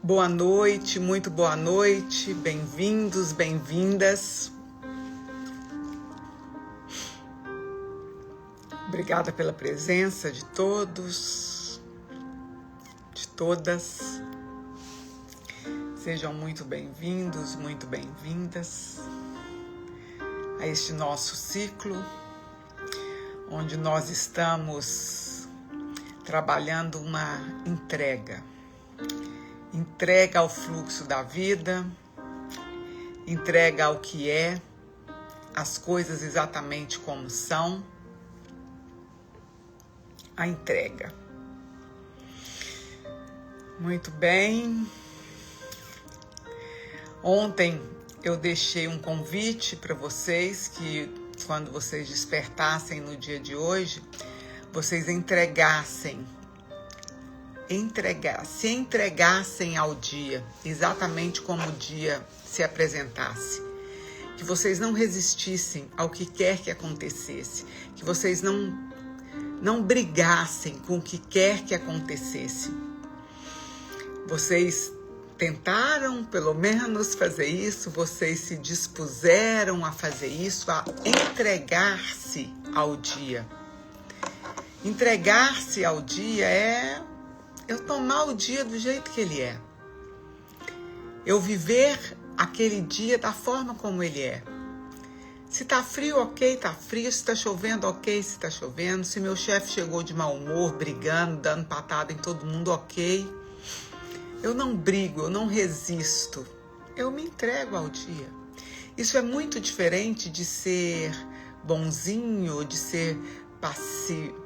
Boa noite, muito boa noite, bem-vindos, bem-vindas. Obrigada pela presença de todos, de todas. Sejam muito bem-vindos, muito bem-vindas a este nosso ciclo, onde nós estamos trabalhando uma entrega ao fluxo da vida, entrega ao que é, as coisas exatamente como são, a entrega. Muito bem. Ontem eu deixei um convite para vocês que quando vocês despertassem no dia de hoje, vocês se entregassem ao dia, exatamente como o dia se apresentasse. Que vocês não resistissem ao que quer que acontecesse, que vocês não brigassem com o que quer que acontecesse. Vocês tentaram, pelo menos, fazer isso, vocês se dispuseram a fazer isso, a entregar-se ao dia. Entregar-se ao dia é eu tomar o dia do jeito que ele é. Eu viver aquele dia da forma como ele é. Se tá frio, ok, tá frio. Se tá chovendo, ok, se tá chovendo. Se meu chefe chegou de mau humor, brigando, dando patada em todo mundo, ok. Eu não brigo, eu não resisto. Eu me entrego ao dia. Isso é muito diferente de ser bonzinho, de ser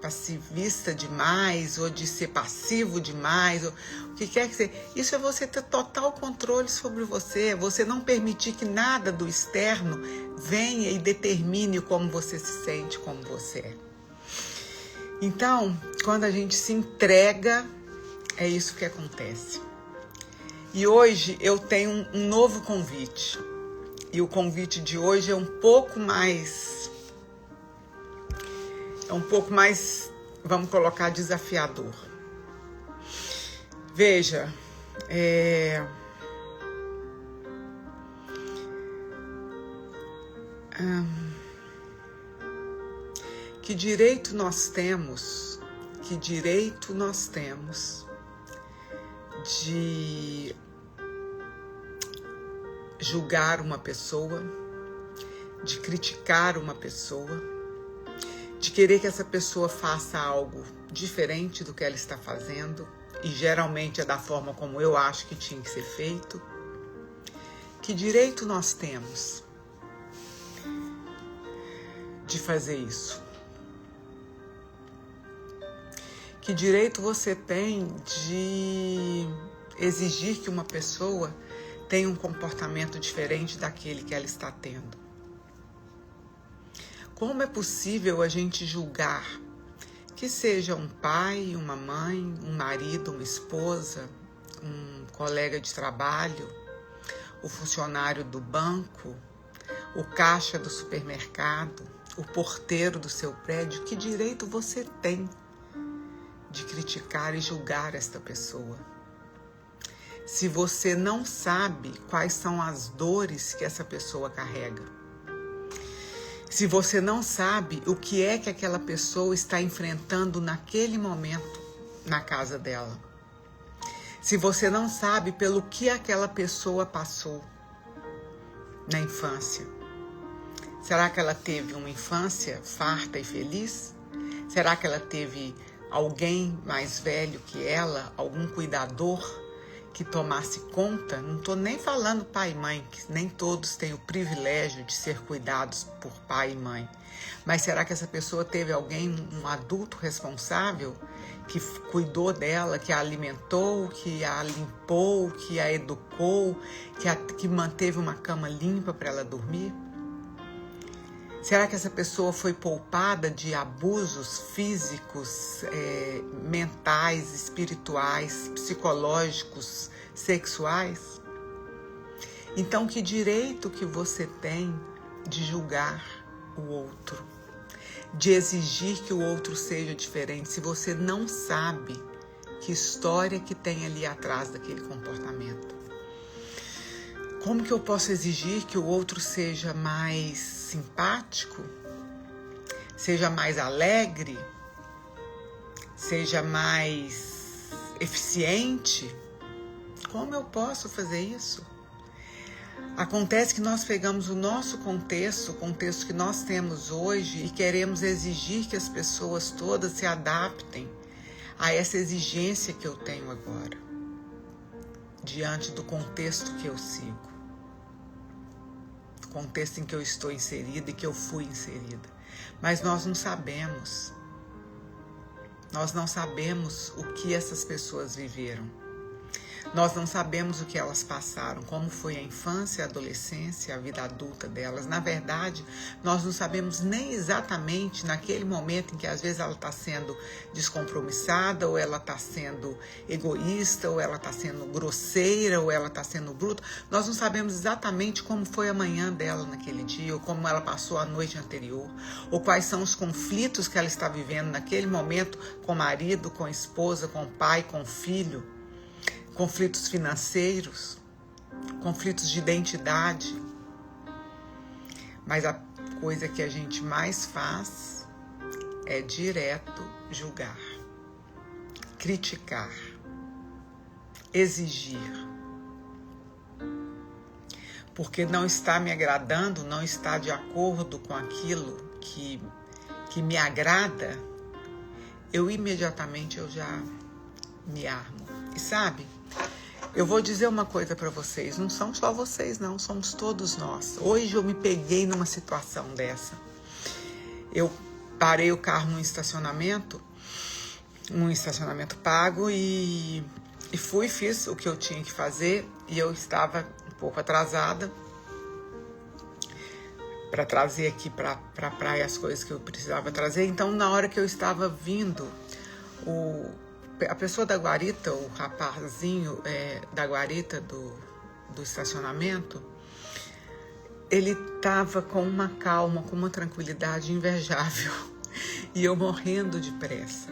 passivista demais, ou de ser passivo demais, ou o que quer que seja. Isso é você ter total controle sobre você, você não permitir que nada do externo venha e determine como você se sente, como você é. Então, quando a gente se entrega, é isso que acontece. E hoje eu tenho um novo convite. E o convite de hoje é um pouco mais, vamos colocar, desafiador. Veja, que direito nós temos de julgar uma pessoa, de criticar uma pessoa, de querer que essa pessoa faça algo diferente do que ela está fazendo, e geralmente é da forma como eu acho que tinha que ser feito. Que direito nós temos de fazer isso? Que direito você tem de exigir que uma pessoa tenha um comportamento diferente daquele que ela está tendo? Como é possível a gente julgar que seja um pai, uma mãe, um marido, uma esposa, um colega de trabalho, o funcionário do banco, o caixa do supermercado, o porteiro do seu prédio? Que direito você tem de criticar e julgar esta pessoa? Se você não sabe quais são as dores que essa pessoa carrega, se você não sabe o que é que aquela pessoa está enfrentando naquele momento na casa dela, se você não sabe pelo que aquela pessoa passou na infância, será que ela teve uma infância farta e feliz? Será que ela teve alguém mais velho que ela, algum cuidador que tomasse conta? Não estou nem falando pai e mãe, que nem todos têm o privilégio de ser cuidados por pai e mãe. Mas será que essa pessoa teve alguém, um adulto responsável, que cuidou dela, que a alimentou, que a limpou, que a educou, que manteve uma cama limpa para ela dormir? Será que essa pessoa foi poupada de abusos físicos, mentais, espirituais, psicológicos, sexuais? Então, que direito que você tem de julgar o outro, de exigir que o outro seja diferente, se você não sabe que história que tem ali atrás daquele comportamento? Como que eu posso exigir que o outro seja mais simpático, seja mais alegre, seja mais eficiente? Como eu posso fazer isso? Acontece que nós pegamos o nosso contexto, o contexto que nós temos hoje, e queremos exigir que as pessoas todas se adaptem a essa exigência que eu tenho agora, diante do contexto que eu sigo, contexto em que eu estou inserida e que eu fui inserida. Mas nós não sabemos o que essas pessoas viveram. Nós não sabemos o que elas passaram, como foi a infância, a adolescência, a vida adulta delas. Na verdade, nós não sabemos nem exatamente naquele momento em que às vezes ela está sendo descompromissada, ou ela está sendo egoísta, ou ela está sendo grosseira, ou ela está sendo bruta. Nós não sabemos exatamente como foi a manhã dela naquele dia, ou como ela passou a noite anterior, ou quais são os conflitos que ela está vivendo naquele momento com o marido, com a esposa, com o pai, com o filho. Conflitos financeiros, conflitos de identidade. Mas a coisa que a gente mais faz é direto julgar, criticar, exigir. Porque não está me agradando, não está de acordo com aquilo que me agrada, eu imediatamente já me armo. E sabe, eu vou dizer uma coisa para vocês, não são só vocês não, somos todos nós. Hoje eu me peguei numa situação dessa. Eu parei o carro num estacionamento pago e fiz o que eu tinha que fazer, e eu estava um pouco atrasada para trazer aqui para a praia as coisas que eu precisava trazer. Então, na hora que eu estava vindo, a pessoa da guarita, o rapazinho da guarita do estacionamento, ele estava com uma calma, com uma tranquilidade invejável, e eu morrendo de pressa.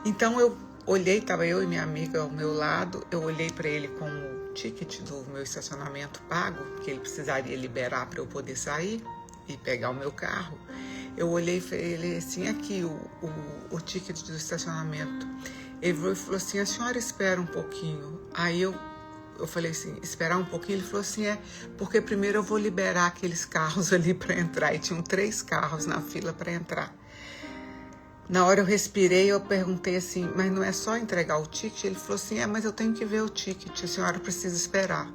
Então eu olhei, estava eu e minha amiga ao meu lado, eu olhei para ele com o ticket do meu estacionamento pago, que ele precisaria liberar para eu poder sair e pegar o meu carro. Eu olhei e falei assim, aqui o ticket do estacionamento. Ele falou assim, a senhora espera um pouquinho. Aí eu falei assim, esperar um pouquinho? Ele falou assim, porque primeiro eu vou liberar aqueles carros ali para entrar. E tinham 3 carros na fila para entrar. Na hora eu respirei, eu perguntei assim, mas não é só entregar o ticket? Ele falou assim, mas eu tenho que ver o ticket, a senhora precisa esperar.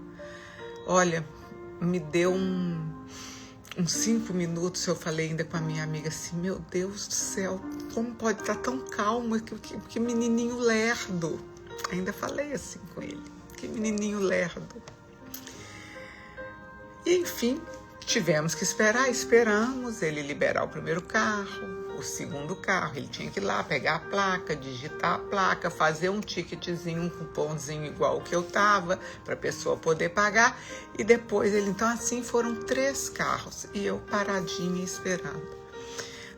Olha, me deu uns 5 minutos, eu falei ainda com a minha amiga assim, meu Deus do céu, como pode estar tão calmo, que menininho lerdo. Ainda falei assim com ele, que menininho lerdo. E, enfim, tivemos que esperamos ele liberar o primeiro carro, o segundo carro, ele tinha que ir lá pegar a placa, digitar a placa, fazer um ticketzinho, um cupomzinho igual o que eu tava, para a pessoa poder pagar, e depois então assim foram 3 carros, e eu paradinha esperando.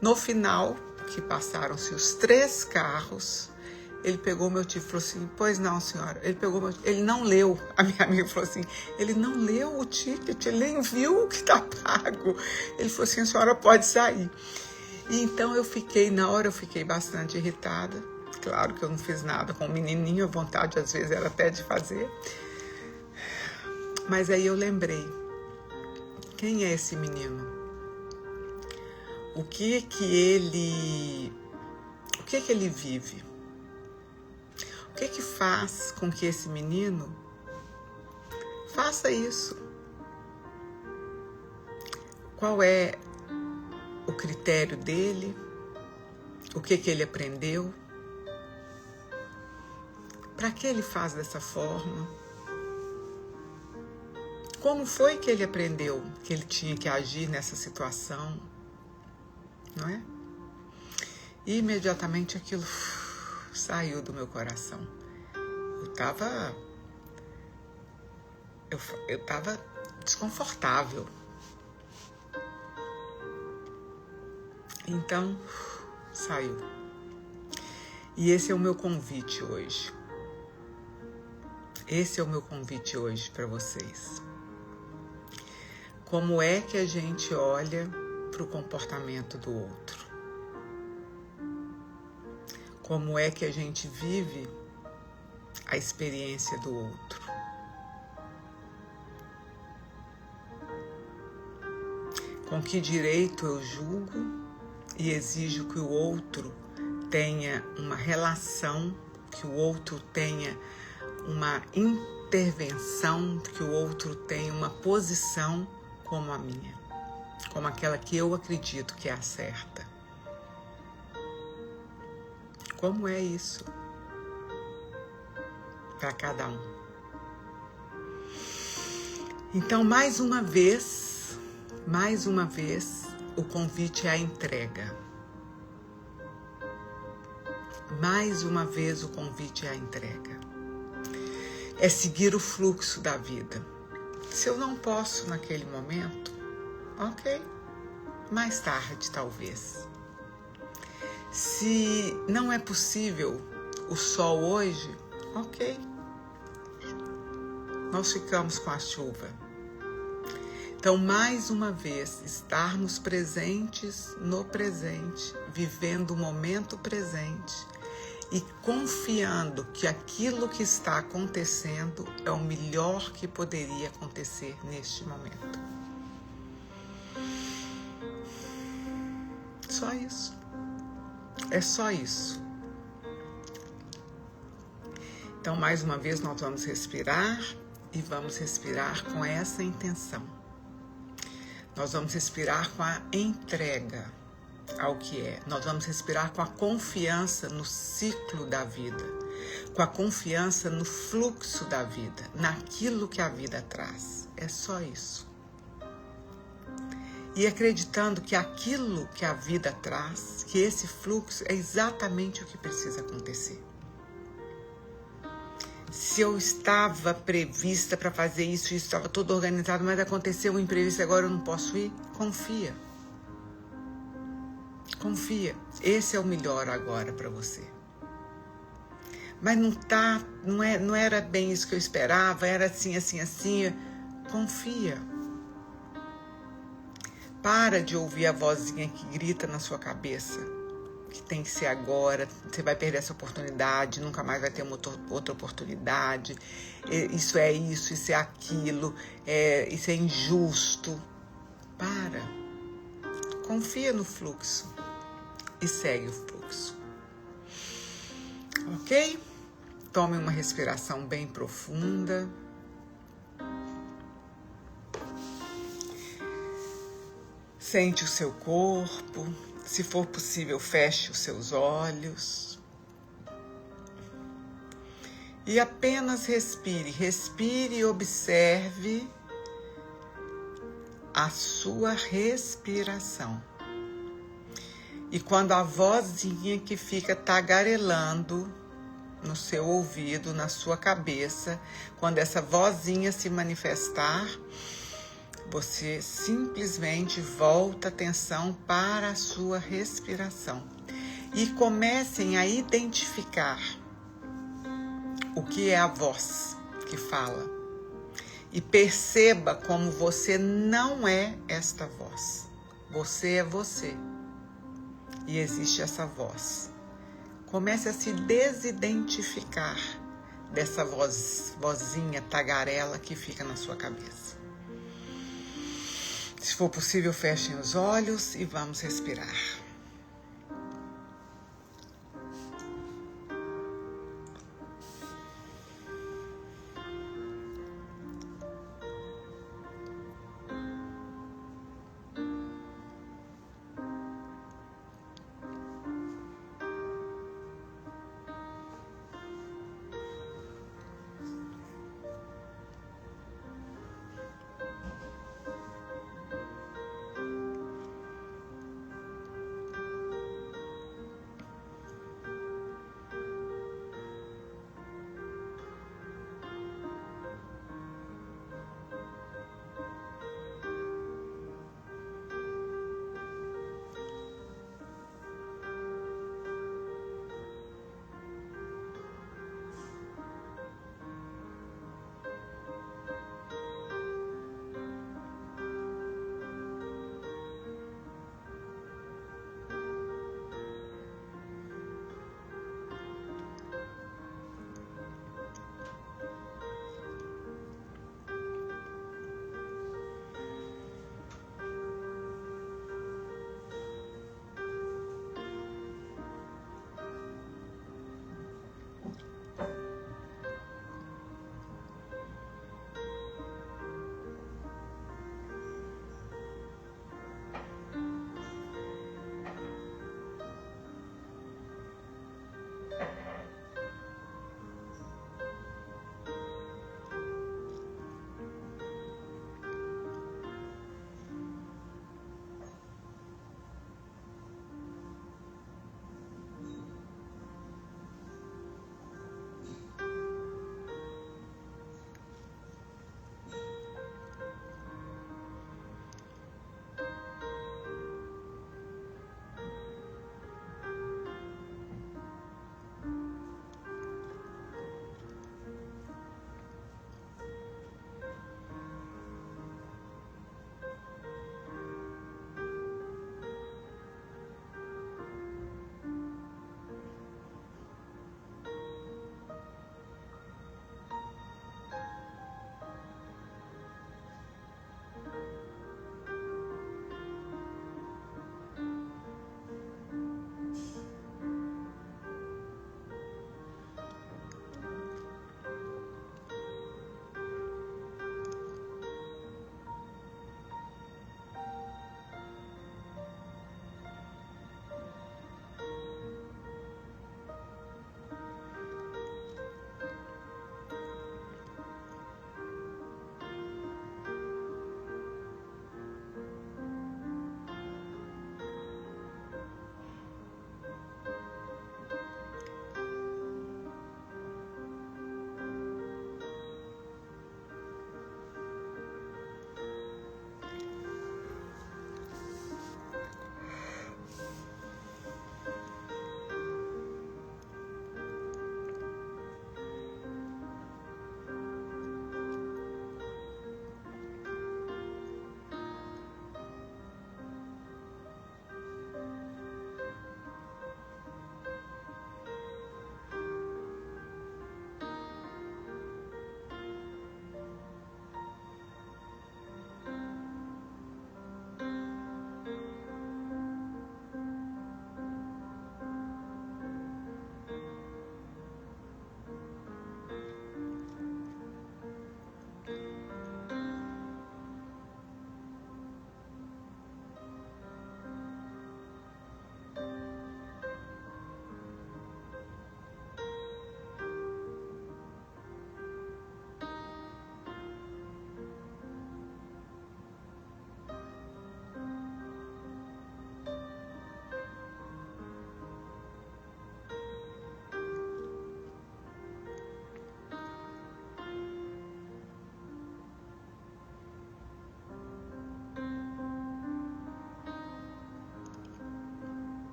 No final, que passaram-se os 3 carros, ele pegou meu ticket e falou assim, pois não, senhora, ele não leu, a minha amiga falou assim, ele não leu o ticket, ele nem viu o que está pago. Ele falou assim, a senhora pode sair. E então na hora eu fiquei bastante irritada. Claro que eu não fiz nada com o menininho, a vontade às vezes era até de fazer. Mas aí eu lembrei, quem é esse menino? O que ele vive? O que faz com que esse menino faça isso? Qual é o critério dele? O que ele aprendeu? Para que ele faz dessa forma? Como foi que ele aprendeu que ele tinha que agir nessa situação? Não é? E imediatamente aquilo saiu do meu coração. Eu tava desconfortável. Então, saiu. E esse é o meu convite hoje. Esse é o meu convite hoje para vocês. como é que a gente olha para o comportamento do outro. Como é que a gente vive a experiência do outro. Com que direito eu julgo e exijo que o outro tenha uma relação, que o outro tenha uma intervenção, que o outro tenha uma posição como a minha, como aquela que eu acredito que é a certa. Como é isso para cada um? Então, mais uma vez, o convite é a entrega. Mais uma vez, o convite é a entrega. É seguir o fluxo da vida. Se eu não posso naquele momento, ok, mais tarde talvez. Se não é possível o sol hoje, ok, nós ficamos com a chuva. Então, mais uma vez, estarmos presentes no presente, vivendo o momento presente e confiando que aquilo que está acontecendo é o melhor que poderia acontecer neste momento. Só isso. É só isso. Então, mais uma vez, nós vamos respirar e vamos respirar com essa intenção. Nós vamos respirar com a entrega ao que é. Nós vamos respirar com a confiança no ciclo da vida, com a confiança no fluxo da vida, naquilo que a vida traz. É só isso. E acreditando que aquilo que a vida traz, que esse fluxo é exatamente o que precisa acontecer. Se eu estava prevista para fazer isso estava tudo organizado, mas aconteceu um imprevisto, agora eu não posso ir, confia. Confia, esse é o melhor agora para você. Mas não era bem isso que eu esperava, era assim. Confia. Para de ouvir a vozinha que grita na sua cabeça, que tem que ser agora, você vai perder essa oportunidade, nunca mais vai ter uma outra oportunidade, isso é aquilo, isso é injusto. Para. Confia no fluxo e segue o fluxo. Ok? Tome uma respiração bem profunda. Sente o seu corpo. Se for possível, feche os seus olhos. E apenas respire. Respire e observe a sua respiração. E quando a vozinha que fica tagarelando no seu ouvido, na sua cabeça, quando essa vozinha se manifestar, você simplesmente volta a atenção para a sua respiração. E comecem a identificar o que é a voz que fala. E perceba como você não é esta voz. Você é você. E existe essa voz. Comece a se desidentificar dessa vozinha tagarela que fica na sua cabeça. Se for possível, fechem os olhos e vamos respirar.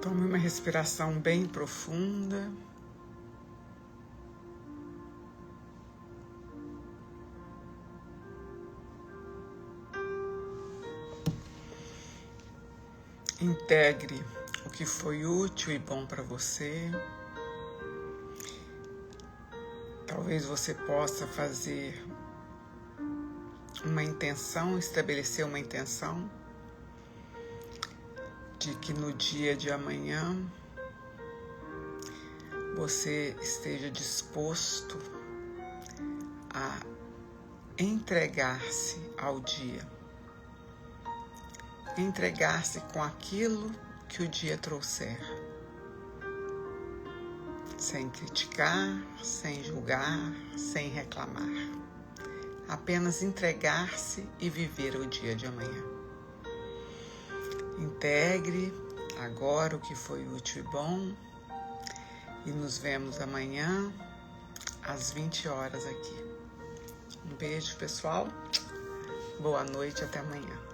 Tome uma respiração bem profunda. Integre o que foi útil e bom para você. Talvez você possa fazer uma intenção, estabelecer uma intenção de que no dia de amanhã você esteja disposto a entregar-se ao dia. Entregar-se com aquilo que o dia trouxer. Sem criticar, sem julgar, sem reclamar. Apenas entregar-se e viver o dia de amanhã. Integre agora o que foi útil e bom e nos vemos amanhã às 20 horas aqui. Um beijo, pessoal. Boa noite, até amanhã.